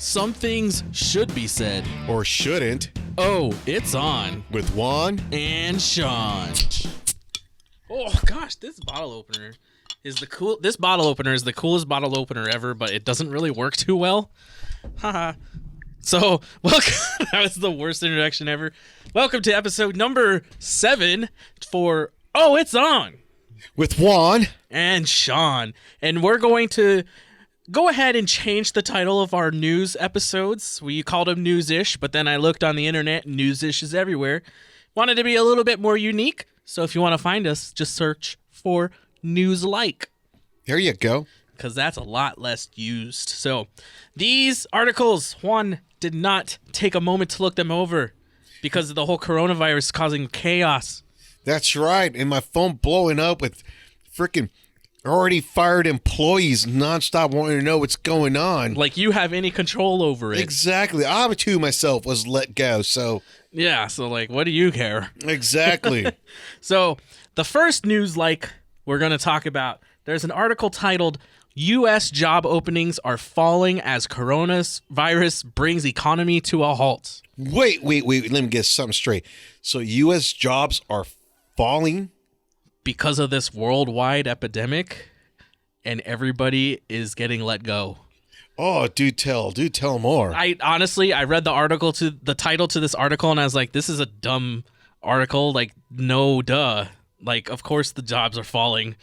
Some things should be said. Or shouldn't. Oh, it's on. With Juan and Sean. Oh gosh, this bottle opener is the coolest bottle opener ever, but it doesn't really work too well. Haha. So, welcome. That was the worst introduction ever. Welcome to episode number 7 for Oh, It's On. with Juan. And Sean. And we're going to go ahead and change the title of our news episodes. We called them News-ish, but then I looked on the internet, News-ish is everywhere. Wanted to be a little bit more unique, so if you want to find us, just search for Newslike. There you go. Because that's a lot less used. So these articles, Juan did not take a moment to look them over because of the whole coronavirus causing chaos. That's right. And my phone blowing up with freaking already fired employees nonstop wanting to know what's going on. Like you have any control over it. Exactly. I too myself was let go. So yeah. So like, what do you care? Exactly. So the first news like we're going to talk about, there's an article titled U.S. job openings are falling as coronavirus brings economy to a halt. Wait. Let me get something straight. So U.S. jobs are falling? Because of this worldwide epidemic, and everybody is getting let go. Oh, do tell more. I honestly read the title to this article, and I was like, this is a dumb article. Like, no, duh. Like, of course the jobs are falling.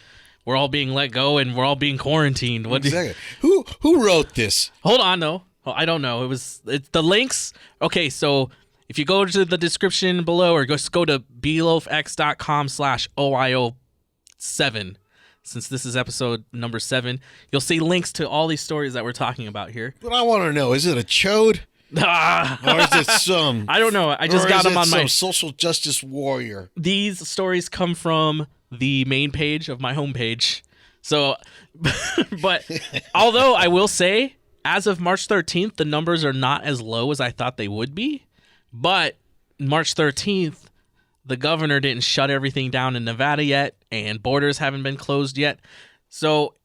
We're all being let go, and we're all being quarantined. What? Exactly. Who wrote this? Hold on, though. I don't know. It's the links. Okay, so if you go to the description below, or just go to beloafx.com/OIO7, since this is episode number 7, you'll see links to all these stories that we're talking about here. But I want to know, is it a chode? Or is it some... I don't know. I just got them on my... social justice warrior? These stories come from the main page of my homepage. So, but although I will say, as of March 13th, the numbers are not as low as I thought they would be. But March 13th, the governor didn't shut everything down in Nevada yet, and borders haven't been closed yet. So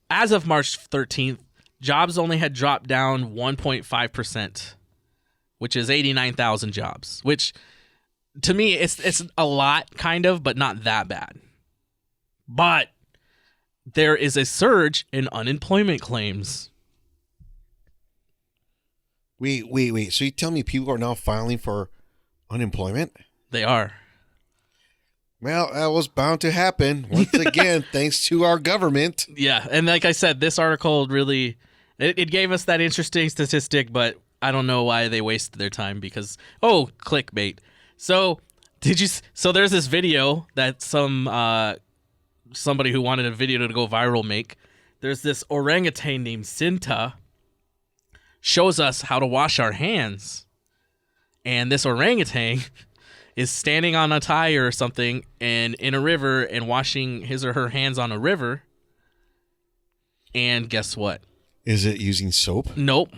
as of March 13th, jobs only had dropped down 1.5%, which is 89,000 jobs, which to me it's a lot kind of, but not that bad. But there is a surge in unemployment claims. Wait. So you tell me people are now filing for unemployment? They are. Well, that was bound to happen. Once again, thanks to our government. Yeah, and like I said, this article really, it gave us that interesting statistic, but I don't know why they wasted their time because, clickbait. So there's this video that somebody who wanted a video to go viral make. There's this orangutan named Cinta shows us how to wash our hands. And this orangutan is standing on a tire or something and in a river and washing his or her hands on a river. And guess what? Is it using soap? Nope.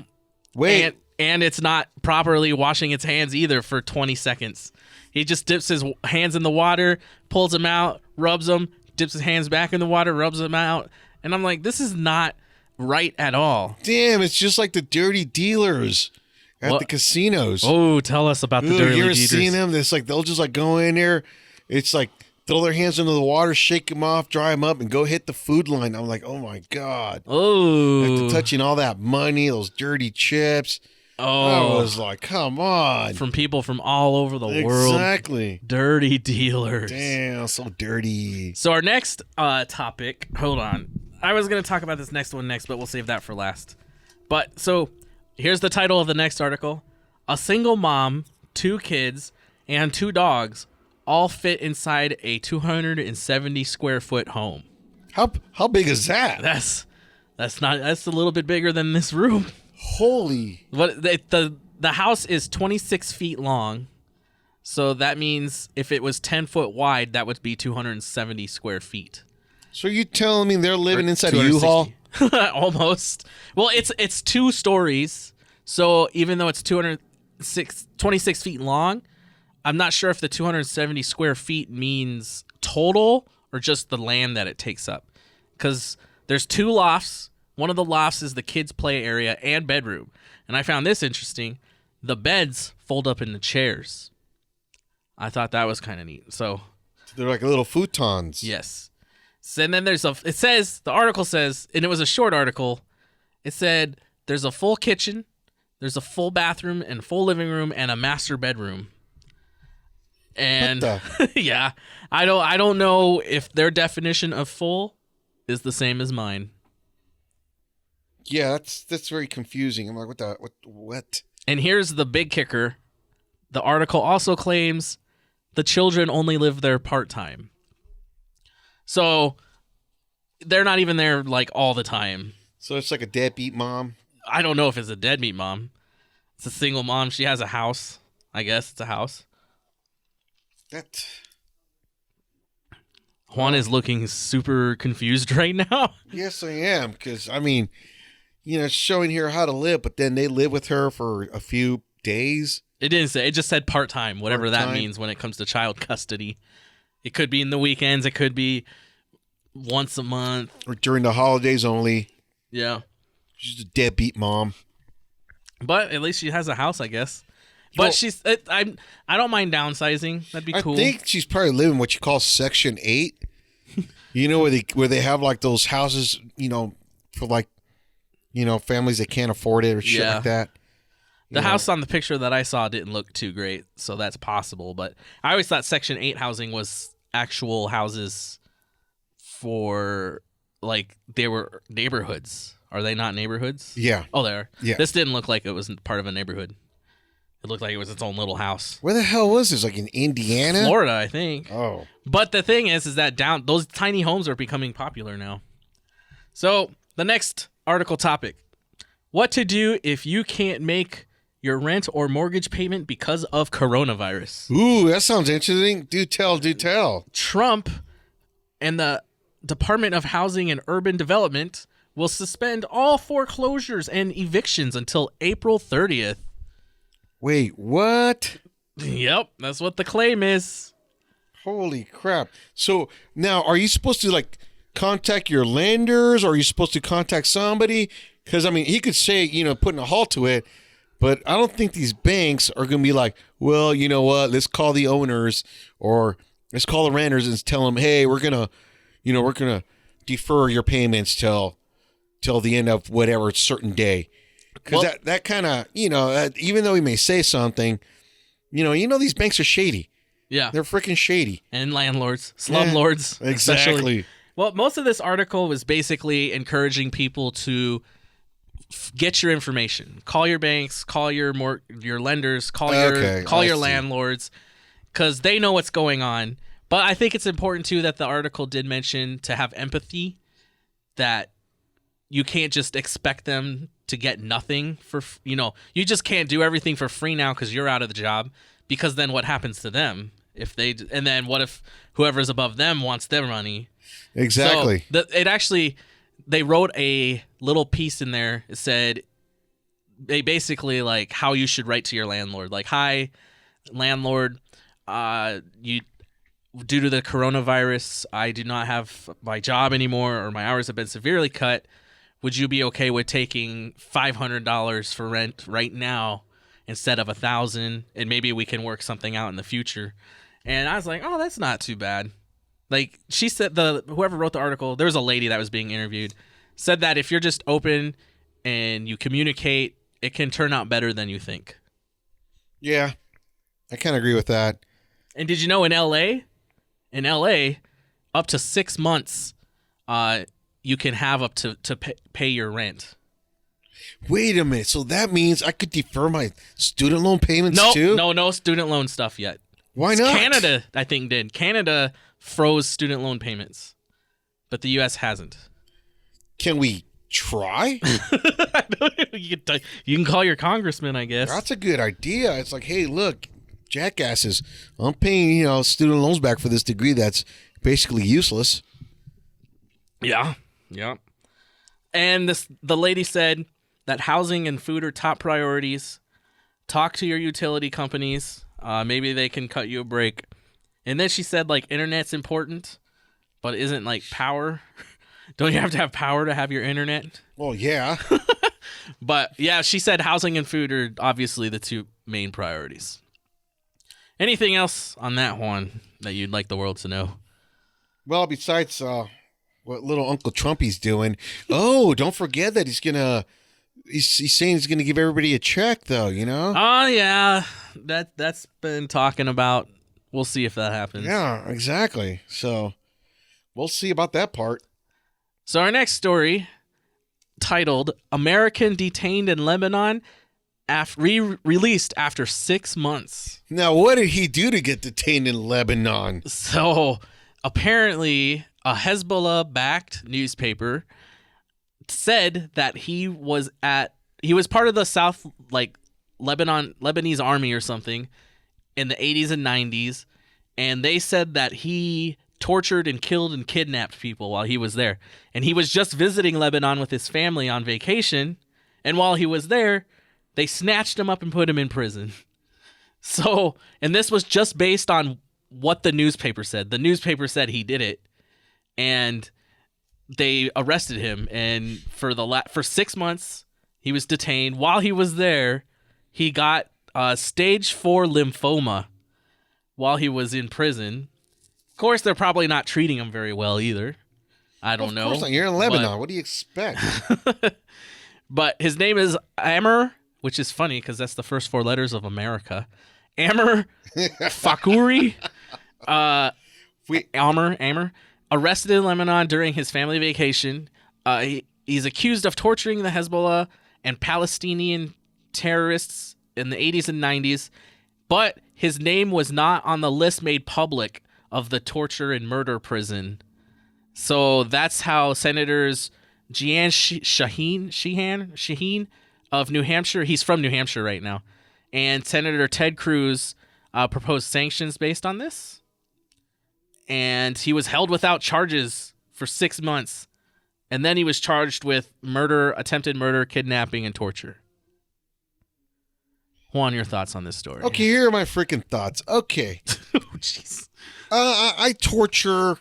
Wait. And it's not properly washing its hands either for 20 seconds. He just dips his hands in the water, pulls them out, rubs them, dips his hands back in the water, rubs them out. And I'm like, this is not right at all. Damn, it's just like the dirty dealers at the casinos. Oh, tell us about the dirty you ever dealers. seen them? It's like they'll just like go in there. It's like throw their hands into the water, shake them off, dry them up, and go hit the food line. I'm like, oh my God. Oh. After touching all that money, those dirty chips. Oh. I was like, come on. From people from all over the world. Exactly. Dirty dealers. Damn, so dirty. So our next topic, hold on. I was going to talk about this next one next, but we'll save that for last. But so here's the title of the next article. A single mom, 2 kids, and 2 dogs all fit inside a 270 square foot home. How big is that? That's a little bit bigger than this room. Holy. But the house is 26 feet long. So that means if it was 10 foot wide, that would be 270 square feet. So you telling me they're living inside a U-Haul? Almost. Well, it's 2 stories. So even though it's 26 feet long, I'm not sure if the 270 square feet means total or just the land that it takes up. Because there's 2 lofts, one of the lofts is the kids' play area and bedroom. And I found this interesting. The beds fold up into chairs. I thought that was kind of neat. So they're like little futons. yes. So, and then the article says, and it was a short article, it said there's a full kitchen, there's a full bathroom and full living room and a master bedroom. And yeah, I don't know if their definition of full is the same as mine. Yeah, that's very confusing. I'm like, what? And here's the big kicker. The article also claims the children only live there part-time. So they're not even there like all the time. So it's like a deadbeat mom? I don't know if it's a deadbeat mom. It's a single mom. She has a house. I guess it's a house. Juan is looking super confused right now. Yes, I am. Because, I mean, it's showing here how to live, but then they live with her for a few days. It didn't say. It just said part-time, whatever Part-time. that means when it comes to child custody. It could be in the weekends. It could be once a month. Or during the holidays only. Yeah. She's a deadbeat mom. But at least she has a house, I guess. But I don't mind downsizing. That'd be cool. I think she's probably living what you call Section 8. Where they have like those houses, for like, families that can't afford it or shit like that. The house on the picture that I saw didn't look too great, so that's possible. But I always thought Section 8 housing was actual houses for, like, they were neighborhoods. Are they not neighborhoods? Yeah. Oh, they are. Yeah. This didn't look like it was part of a neighborhood. It looked like it was its own little house. Where the hell was this? Like in Indiana? Florida, I think. Oh. But the thing is that those tiny homes are becoming popular now. So the next article topic: what to do if you can't make your rent or mortgage payment because of coronavirus. Ooh, that sounds interesting. Do tell. Trump and the Department of Housing and Urban Development will suspend all foreclosures and evictions until April 30th. Wait, what? Yep, that's what the claim is. Holy crap. So now, are you supposed to like contact your lenders, or are you supposed to contact somebody? Because, I mean, he could say, putting a halt to it, but I don't think these banks are going to be like, well, you know what, let's call the owners or let's call the renters and tell them, hey, we're going to defer your payments till the end of whatever certain day. Because that kind of, even though he may say something, these banks are shady. Yeah. They're freaking shady. And landlords, slumlords. Yeah, exactly. Well, most of this article was basically encouraging people to get your information. Call your banks, call your lenders, call your landlords, because they know what's going on. But I think it's important, too, that the article did mention to have empathy, that you can't just expect them to get nothing for, you just can't do everything for free now because you're out of the job, because then what happens to them? And then what if whoever's above them wants their money? Exactly. So they wrote a little piece in there. It said, they basically like how you should write to your landlord. Like, hi, landlord, due to the coronavirus, I do not have my job anymore, or my hours have been severely cut. Would you be okay with taking $500 for rent right now instead of $1,000, and maybe we can work something out in the future? And I was like, oh, that's not too bad. Like, she said, whoever wrote the article, there was a lady that was being interviewed, said that if you're just open and you communicate, it can turn out better than you think. Yeah, I kind of agree with that. And did you know in LA, up to 6 months, you can have up to pay your rent. Wait a minute. So that means I could defer my student loan payments too? No student loan stuff yet. Why not? Canada, I think, did. Canada froze student loan payments, but the U.S. hasn't. Can we try? You can call your congressman, I guess. That's a good idea. It's like, hey, look, jackasses, I'm paying, student loans back for this degree that's basically useless. Yeah. And the lady said that housing and food are top priorities. Talk to your utility companies. Maybe they can cut you a break. And then she said, like, internet's important, but isn't like power. Don't you have to have power to have your internet? Well, yeah. But yeah, she said housing and food are obviously the two main priorities. Anything else on that one that you'd like the world to know? Well, besides what little Uncle Trumpy's doing. Oh, don't forget that he's saying he's gonna give everybody a check, though. You know? Oh yeah, that's been talking about. We'll see if that happens. Yeah, exactly. So we'll see about that part. So our next story, titled "American Detained in Lebanon," released after 6 months. Now, what did he do to get detained in Lebanon? So apparently, a Hezbollah-backed newspaper said that he was part of the South, like Lebanese army or something in the 80s and 90s, and they said that he tortured and killed and kidnapped people while he was there. And he was just visiting Lebanon with his family on vacation, and while he was there, they snatched him up and put him in prison. So, and this was just based on what the newspaper said. The newspaper said he did it, and they arrested him. And for 6 months, he was detained. While he was there, he got stage 4 lymphoma while he was in prison. Of course, they're probably not treating him very well either. I don't know. Of course not. You're in Lebanon. What do you expect? But his name is Amr, which is funny because that's the first 4 letters of America. Amr Fakouri. Amr. Arrested in Lebanon during his family vacation. He's accused of torturing the Hezbollah and Palestinian terrorists in the 80s and 90s, but his name was not on the list made public of the torture and murder prison. So that's how Senators Jeanne Shaheen of New Hampshire, he's from New Hampshire right now, and Senator Ted Cruz proposed sanctions based on this. And he was held without charges for 6 months. And then he was charged with murder, attempted murder, kidnapping, and torture. Juan, your thoughts on this story? Okay, here are my freaking thoughts. Okay. Oh, jeez. I torture,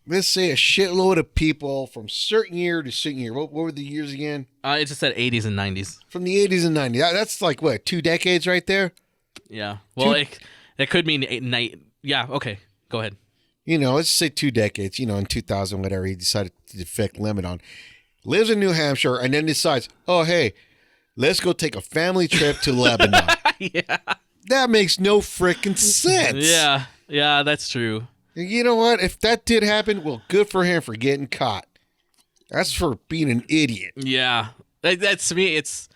let's say, a shitload of people from certain year to certain year. What were the years again? It just said 80s and 90s. From the 80s and 90s. That's like, what, 2 decades right there? Yeah. Well, it could mean yeah, okay. Go ahead. You know, let's say 2 decades. You know, in 2000, whatever, he decided to defect Lebanon. Lives in New Hampshire and then decides, oh, hey, let's go take a family trip to Lebanon. Yeah. That makes no freaking sense. Yeah, that's true. You know what? If that did happen, well, good for him for getting caught. That's for being an idiot. Yeah. That's me. It's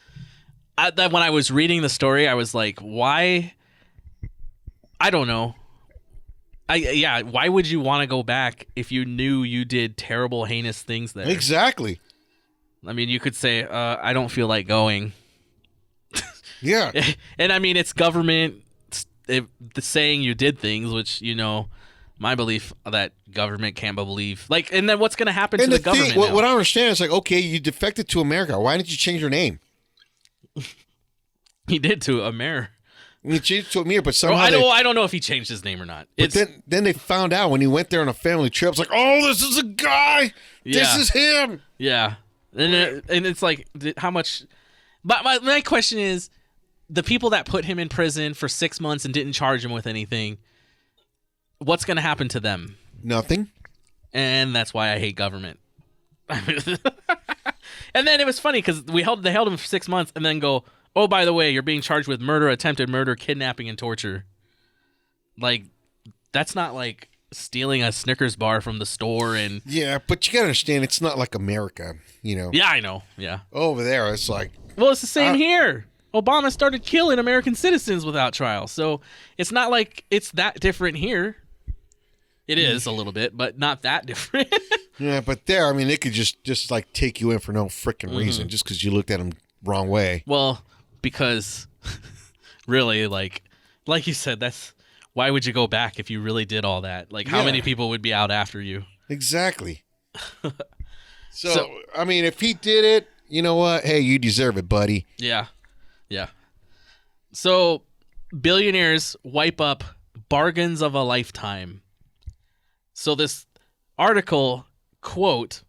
that when I was reading the story, I was like, why? I don't know. Why would you want to go back if you knew you did terrible, heinous things there? Exactly. I mean, you could say, I don't feel like going. Yeah. And I mean, it's government saying you did things, which, you know, my belief that government can't believe. Like, and then what's going to happen to the government? What I understand is like, okay, you defected to America. Why didn't you change your name? He did to Amir. He changed it to Amir, but somehow I don't know if he changed his name or not. But then they found out when he went there on a family trip. It's like, oh, this is a guy. Yeah. This is him. Yeah, and it's like, how much? But my question is, the people that put him in prison for 6 months and didn't charge him with anything, what's going to happen to them? Nothing. And that's why I hate government. And then it was funny because they held him for 6 months and then go, oh, by the way, you're being charged with murder, attempted murder, kidnapping, and torture. Like, that's not like stealing a Snickers bar from the store and... Yeah, but you gotta understand, it's not like America, you know? Yeah, I know, yeah. Over there, it's like... Well, it's the same here. Obama started killing American citizens without trial, so it's not like it's that different here. It is a little bit, but not that different. Yeah, but there, I mean, they could just like take you in for no freaking reason, just because you looked at them wrong way. Well, because really, like you said, that's why would you go back if you really did all that? Like, how many people would be out after you? Exactly. So, I mean, if he did it, you know what? Hey, you deserve it, buddy. Yeah. Yeah. So, billionaires wipe up bargains of a lifetime. So this article, quote,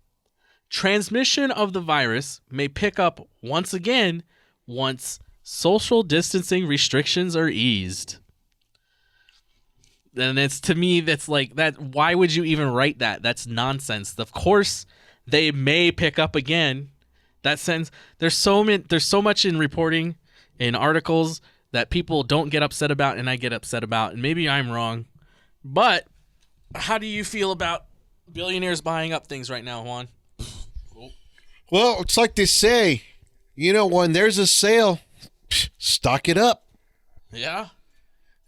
Transmission of the virus may pick up once again once social distancing restrictions are eased. And it's, to me, that's like that. Why would you even write that? That's nonsense. Of course, they may pick up again. That sentence. There's so much in reporting, in articles that people don't get upset about, and I get upset about, and maybe I'm wrong. But how do you feel about billionaires buying up things right now, Juan? Well, it's like they say, when there's a sale, stock it up. Yeah.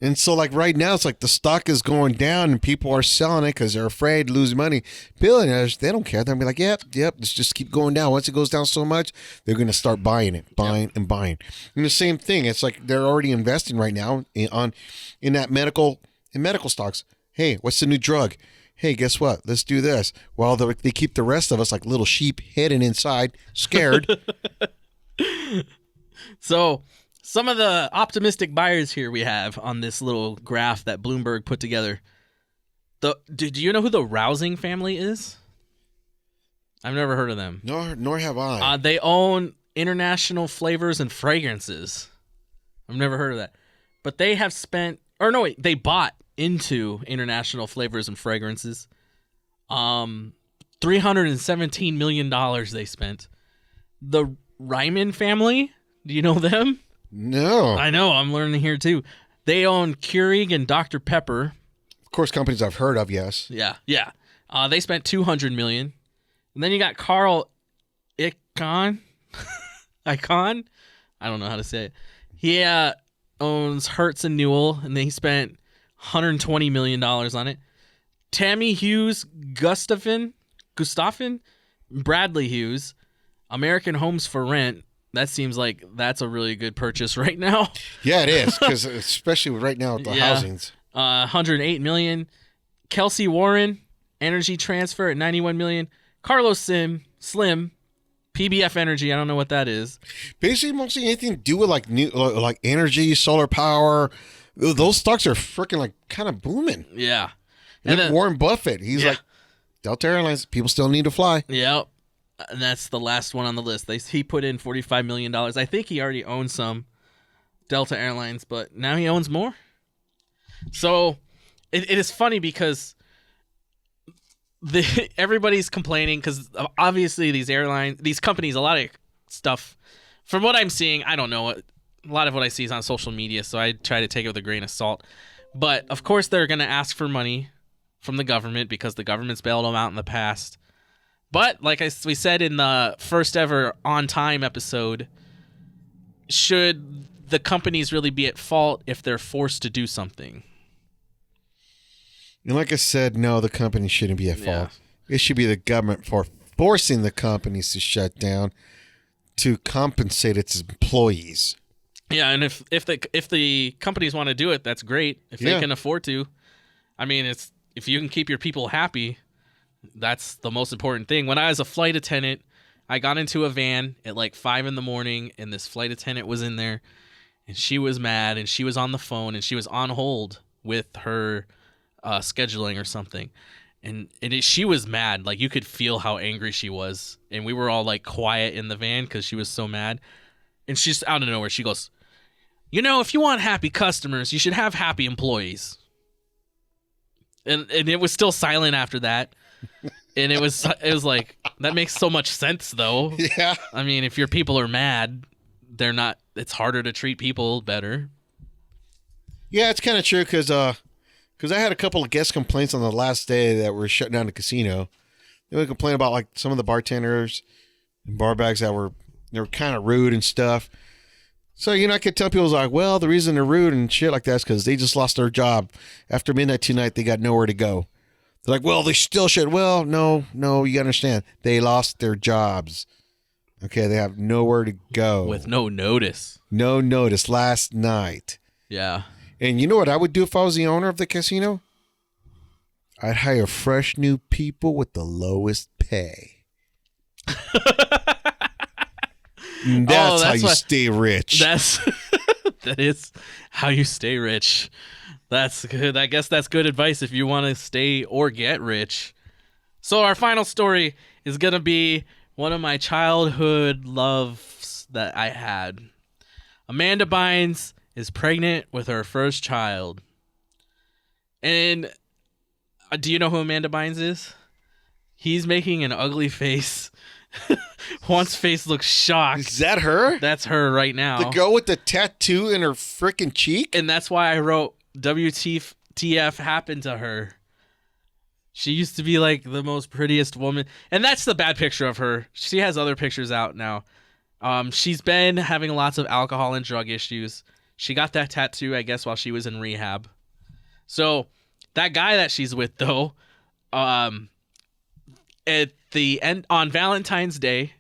And so, like, right now, it's like the stock is going down and people are selling it because they're afraid to lose money. Billionaires, they don't care. They'll be like, yep, let's just keep going down. Once it goes down so much, they're going to start buying it, and buying. And the same thing, it's like they're already investing right now in medical stocks. Hey, what's the new drug? Hey, guess what? Let's do this. While they keep the rest of us like little sheep hidden inside, scared. So, some of the optimistic buyers here we have on this little graph that Bloomberg put together. Do you know who the Rousing family is? I've never heard of them. Nor have I. They own International Flavors and Fragrances. I've never heard of that. But they have spent, they bought into International Flavors and Fragrances. $317 million they spent. The Ryman family, do you know them? No. I know, I'm learning here too. They own Keurig and Dr. Pepper. Of course, companies I've heard of, yes. Yeah. They spent $200 million. And then you got Carl Icahn. Icahn? I don't know how to say it. He owns Hertz and Newell, and then he spent $120 million on it. Tammy Hughes Gustafson, Bradley Hughes, American Homes for Rent. That seems like that's a really good purchase right now. Yeah, it is, because especially right now with the housings. $108 million. Kelsey Warren, Energy Transfer at $91 million. Carlos Slim, PBF Energy. I don't know what that is. Basically, mostly anything to do with like energy, solar power. Those stocks are freaking like kind of booming. Yeah. And then Warren Buffett, he's like, Delta Airlines, people still need to fly. Yep. And that's the last one on the list. He put in $45 million. I think he already owned some Delta Airlines, but now he owns more. So it is funny because everybody's complaining because obviously these companies, a lot of stuff, from what I'm seeing, I don't know. A lot of what I see is on social media, so I try to take it with a grain of salt. But of course they're going to ask for money from the government because the government's bailed them out in the past. But like we said in the first ever On Time episode, should the companies really be at fault if they're forced to do something? And like I said, no, the company shouldn't be at fault. It should be the government for forcing the companies to shut down to compensate its employees. Yeah, and if the companies want to do it, that's great. If they can afford to. I mean, if you can keep your people happy, that's the most important thing. When I was a flight attendant, I got into a van at like 5 a.m, and this flight attendant was in there, and she was mad, and she was on the phone, and she was on hold with her scheduling or something. And she was mad. Like, you could feel how angry she was. And we were all like quiet in the van because she was so mad. And she's out of nowhere. She goes, if you want happy customers, you should have happy employees. And it was still silent after that. And it was like, that makes so much sense though. Yeah. I mean, if your people are mad, it's harder to treat people better. Yeah, it's kind of true because I had a couple of guest complaints on the last day that were shutting down the casino. They would complain about like some of the bartenders and bar bags they were kind of rude and stuff. So, I could tell people like, well, the reason they're rude and shit like that is because they just lost their job. After midnight tonight, they got nowhere to go. They're like, well, they still should. Well, no, you understand. They lost their jobs. Okay, they have nowhere to go. With no notice. No notice last night. Yeah. And you know what I would do if I was the owner of the casino? I'd hire fresh new people with the lowest pay. That's how you stay rich. That is how you stay rich. That's good. I guess that's good advice if you want to stay or get rich. So our final story is going to be one of my childhood loves that I had. Amanda Bynes is pregnant with her first child. And do you know who Amanda Bynes is? He's making an ugly face. Juan's face looks shocked. Is that her? That's her right now. The girl with the tattoo in her freaking cheek? And that's why I wrote WTF happened to her. She used to be like the most prettiest woman. And that's the bad picture of her. She has other pictures out now. She's been having lots of alcohol and drug issues. She got that tattoo, I guess, while she was in rehab. So that guy that she's with, though, at the end on Valentine's Day,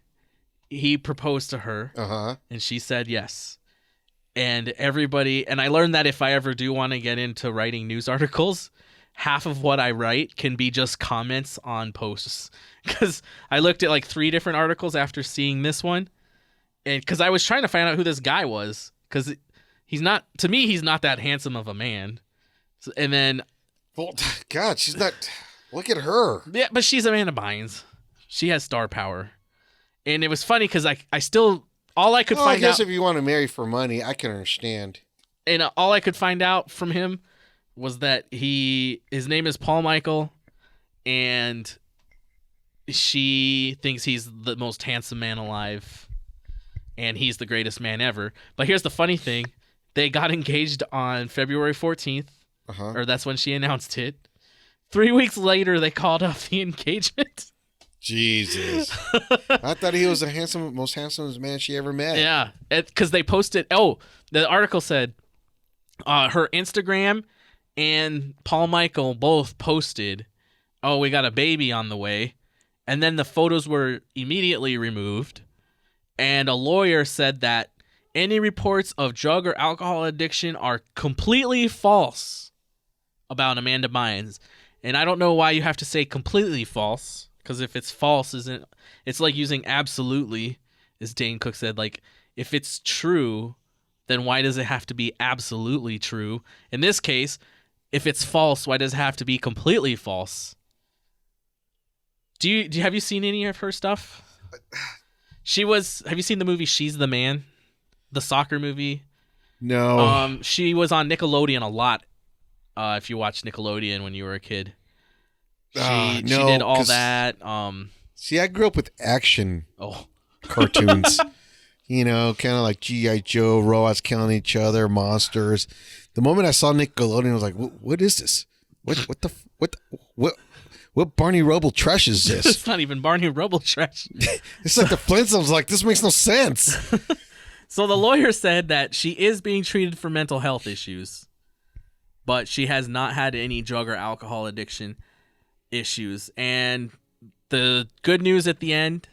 he proposed to her, and she said yes. And everybody, and I learned that if I ever do want to get into writing news articles, half of what I write can be just comments on posts. Because I looked at like 3 different articles after seeing this one, and because I was trying to find out who this guy was, because he's not, to me, he's not that handsome of a man. So, and then, well, God, she's not. Look at her. Yeah, but she's Amanda Bynes. She has star power. And it was funny because I still, all I could find out. I guess if you want to marry for money, I can understand. And all I could find out from him was that his name is Paul Michael, and she thinks he's the most handsome man alive, and he's the greatest man ever. But here's the funny thing. They got engaged on February 14th, or that's when she announced it. 3 weeks later, they called off the engagement. Jesus. I thought he was the most handsome man she ever met. Yeah, because they posted, the article said her Instagram and Paul Michael both posted, we got a baby on the way. And then the photos were immediately removed. And a lawyer said that any reports of drug or alcohol addiction are completely false about Amanda Bynes. And I don't know why you have to say completely false, because if it's false, it's like using absolutely, as Dane Cook said. Like, if it's true, then why does it have to be absolutely true? In this case, if it's false, why does it have to be completely false? Have you seen any of her stuff? Have you seen the movie She's the Man? The soccer movie? No. She was on Nickelodeon a lot. If you watched Nickelodeon when you were a kid. She did all that. See, I grew up with action cartoons. Kind of like G.I. Joe, robots killing each other, monsters. The moment I saw Nickelodeon, I was like, what is this? What Barney Rubble trash is this? It's not even Barney Rubble trash. It's like the Flintstones. Like, this makes no sense. So the lawyer said that she is being treated for mental health issues, but she has not had any drug or alcohol addiction issues. And the good news at the end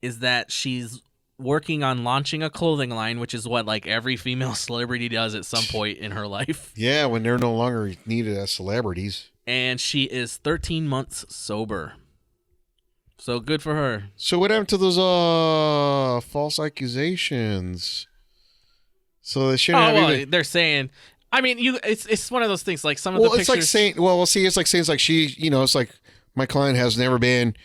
is that she's working on launching a clothing line, which is what like every female celebrity does at some point in her life. Yeah, when they're no longer needed as celebrities. And she is 13 months sober. So good for her. So what happened to those false accusations? So they shouldn't they're saying, I mean, it's one of those things, like some of the pictures. It's like saying, it's like saying, it's like she, it's like my client has never been,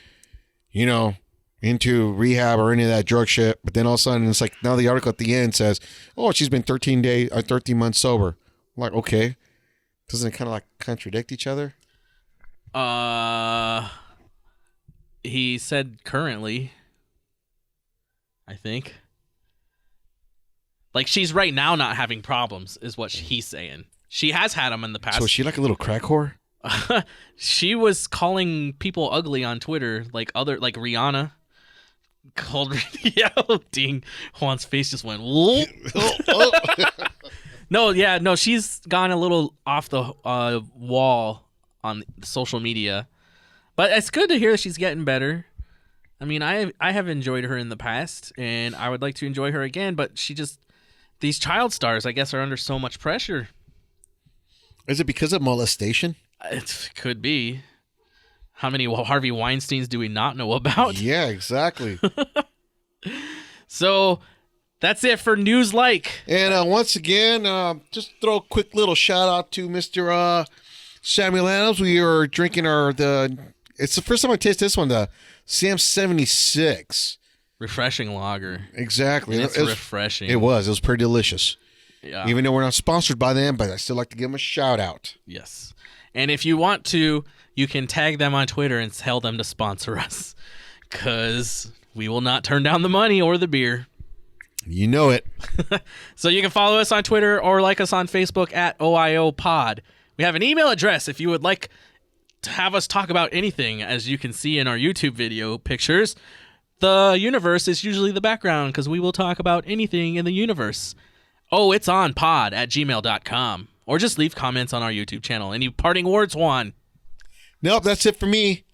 into rehab or any of that drug shit. But then all of a sudden, it's like now the article at the end says, she's been 13 months sober. I'm like, okay. Doesn't it kind of like contradict each other? He said currently, I think. Like, she's right now not having problems, is what he's saying. She has had them in the past. So is she like a little crack whore? She was calling people ugly on Twitter, like Rihanna. Called, ding. Juan's face just went, whoop. No, she's gone a little off the wall on social media. But it's good to hear that she's getting better. I mean, I have enjoyed her in the past, and I would like to enjoy her again, but these child stars, I guess, are under so much pressure. Is it because of molestation? It could be. How many Harvey Weinsteins do we not know about? Yeah, exactly. So that's it for Newslike. And once again, just throw a quick little shout out to Mr. Samuel Adams. We are drinking the It's the first time I taste this one, the Sam 76. Refreshing lager. Exactly. And it's refreshing. It was. It was pretty delicious. Yeah. Even though we're not sponsored by them, but I still like to give them a shout out. Yes. And if you want to, you can tag them on Twitter and tell them to sponsor us. Because we will not turn down the money or the beer. You know it. So you can follow us on Twitter or like us on Facebook at OIO Pod. We have an email address if you would like to have us talk about anything. As you can see in our YouTube video pictures, the universe is usually the background because we will talk about anything in the universe. Oh, it's on pod@gmail.com. Or just leave comments on our YouTube channel. Any parting words, Juan? Nope, that's it for me.